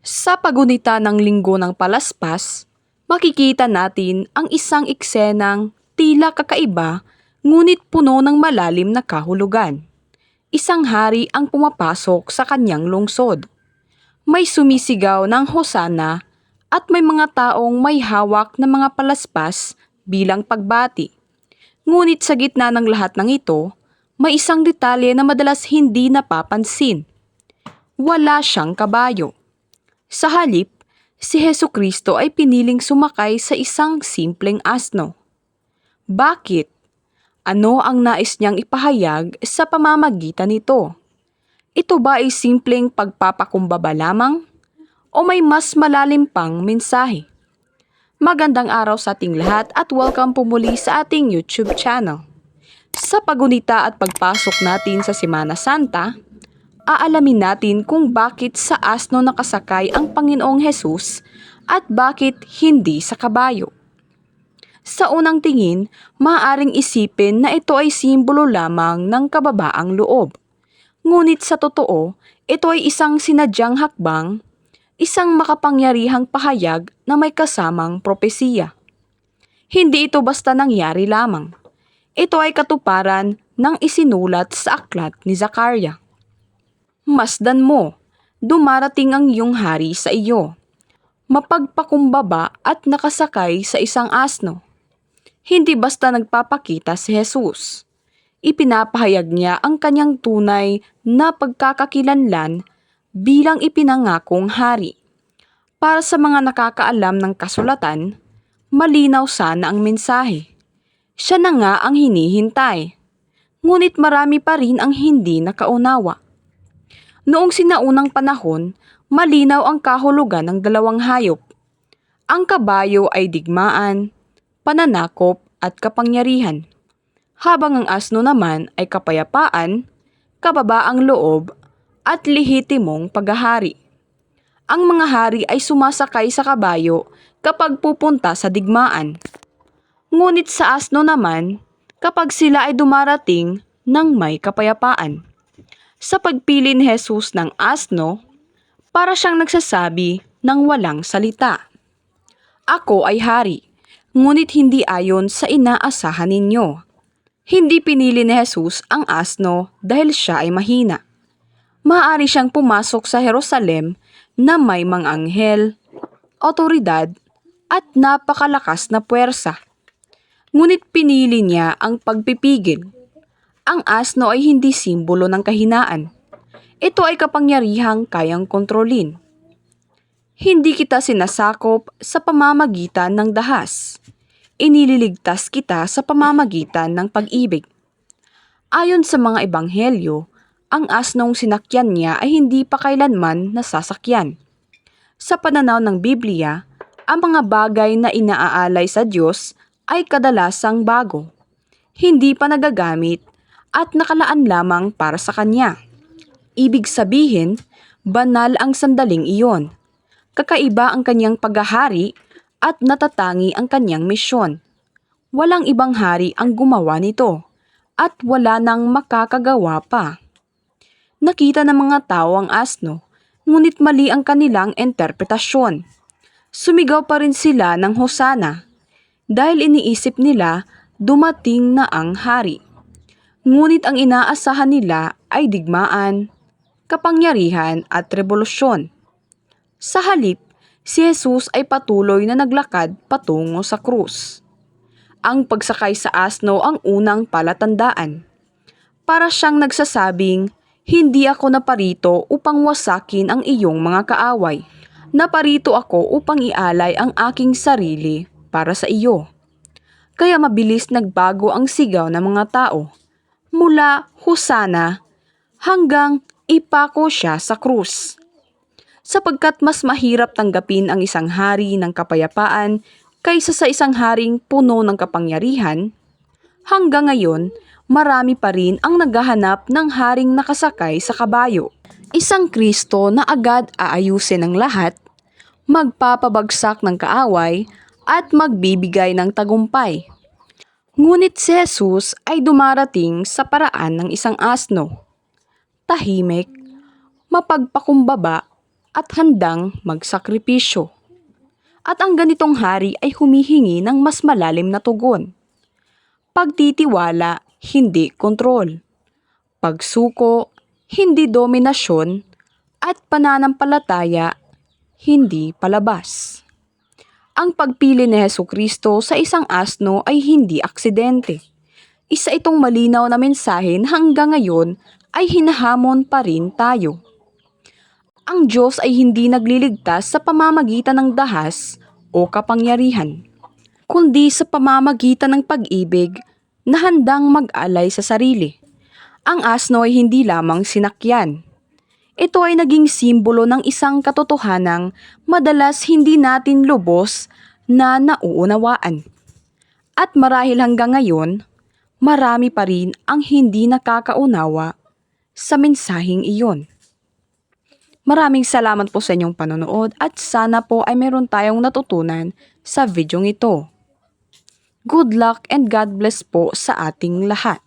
Sa pagunita ng Linggo ng Palaspas, makikita natin ang isang eksenang tila kakaiba ngunit puno ng malalim na kahulugan. Isang hari ang pumapasok sa kanyang lungsod. May sumisigaw ng hosana at may mga taong may hawak na mga palaspas bilang pagbati. Ngunit sa gitna ng lahat ng ito, may isang detalye na madalas hindi napapansin. Wala siyang kabayo. Sa halip, si Hesukristo ay piniling sumakay sa isang simpleng asno. Bakit? Ano ang nais niyang ipahayag sa pamamagitan nito? Ito ba ay simpleng pagpapakumbaba lamang? O may mas malalim pang mensahe? Magandang araw sa ating lahat at welcome po muli sa ating YouTube channel. Sa pagunita at pagpasok natin sa Semana Santa, aalamin natin kung bakit sa asno nakasakay ang Panginoong Hesus at bakit hindi sa kabayo. Sa unang tingin, maaaring isipin na ito ay simbolo lamang ng kababaang loob. Ngunit sa totoo, ito ay isang sinadyang hakbang, isang makapangyarihang pahayag na may kasamang propesiya. Hindi ito basta nangyari lamang. Ito ay katuparan ng isinulat sa aklat ni Zakaria. Masdan mo, dumarating ang iyong hari sa iyo. Mapagpakumbaba at nakasakay sa isang asno. Hindi basta nagpapakita si Jesus. Ipinapahayag niya ang kanyang tunay na pagkakakilanlan bilang ipinangakong hari. Para sa mga nakakaalam ng kasulatan, malinaw sana ang mensahe. Siya na nga ang hinihintay. Ngunit marami pa rin ang hindi nakaunawa. Noong sinaunang panahon, malinaw ang kahulugan ng dalawang hayop. Ang kabayo ay digmaan, pananakop at kapangyarihan, habang ang asno naman ay kapayapaan, kababaang loob at lehitimong paghahari. Ang mga hari ay sumasakay sa kabayo kapag pupunta sa digmaan. Ngunit sa asno naman, kapag sila ay dumarating ng may kapayapaan. Sa pagpili ni Jesus ng asno, para siyang nagsasabi ng walang salita. Ako ay hari, ngunit hindi ayon sa inaasahan ninyo. Hindi pinili ni Jesus ang asno dahil siya ay mahina. Maaari siyang pumasok sa Jerusalem na may mga anghel, otoridad at napakalakas na puwersa. Ngunit pinili niya ang pagpipigil. Ang asno ay hindi simbolo ng kahinaan. Ito ay kapangyarihang kayang kontrolin. Hindi kita sinasakop sa pamamagitan ng dahas. Inililigtas kita sa pamamagitan ng pag-ibig. Ayon sa mga ebanghelyo, ang asnong sinakyan niya ay hindi pa kailanman nasasakyan. Sa pananaw ng Biblia, ang mga bagay na inaaalay sa Diyos ay kadalasang bago. Hindi pa nagagamit at nakalaan lamang para sa Kanya. Ibig sabihin, banal ang sandaling iyon. Kakaiba ang kanyang paghahari at natatangi ang kanyang misyon. Walang ibang hari ang gumawa nito at wala nang makakagawa pa. Nakita ng mga tao ang asno, ngunit mali ang kanilang interpretasyon. Sumigaw pa rin sila ng hosana dahil iniisip nila dumating na ang hari. Ngunit ang inaasahan nila ay digmaan, kapangyarihan at revolusyon. Sa halip, si Jesus ay patuloy na naglakad patungo sa krus. Ang pagsakay sa asno ang unang palatandaan. Para siyang nagsasabing, hindi ako naparito upang wasakin ang iyong mga kaaway. Naparito ako upang ialay ang aking sarili para sa iyo. Kaya mabilis nagbago ang sigaw ng mga tao. Mula hosana hanggang ipako siya sa krus. Sapagkat mas mahirap tanggapin ang isang hari ng kapayapaan kaysa sa isang haring puno ng kapangyarihan, hanggang ngayon marami pa rin ang naghahanap ng haring nakasakay sa kabayo. Isang Kristo na agad aayusin ang lahat, magpapabagsak ng kaaway at magbibigay ng tagumpay. Ngunit si Jesus ay dumarating sa paraan ng isang asno. Tahimik, mapagpakumbaba, at handang magsakripisyo. At ang ganitong hari ay humihingi ng mas malalim na tugon. Pagtitiwala, hindi kontrol. Pagsuko, hindi dominasyon. At pananampalataya, hindi palabas. Ang pagpili ni Hesukristo sa isang asno ay hindi aksidente. Isa itong malinaw na mensahe na hanggang ngayon ay hinahamon pa rin tayo. Ang Diyos ay hindi nagliligtas sa pamamagitan ng dahas o kapangyarihan, kundi sa pamamagitan ng pag-ibig na handang mag-alay sa sarili. Ang asno ay hindi lamang sinakyan. Ito ay naging simbolo ng isang katotohanang madalas hindi natin lubos na nauunawaan. At marahil hanggang ngayon, marami pa rin ang hindi nakakaunawa sa mensaheng iyon. Maraming salamat po sa inyong panonood at sana po ay meron tayong natutunan sa videong ito. Good luck and God bless po sa ating lahat.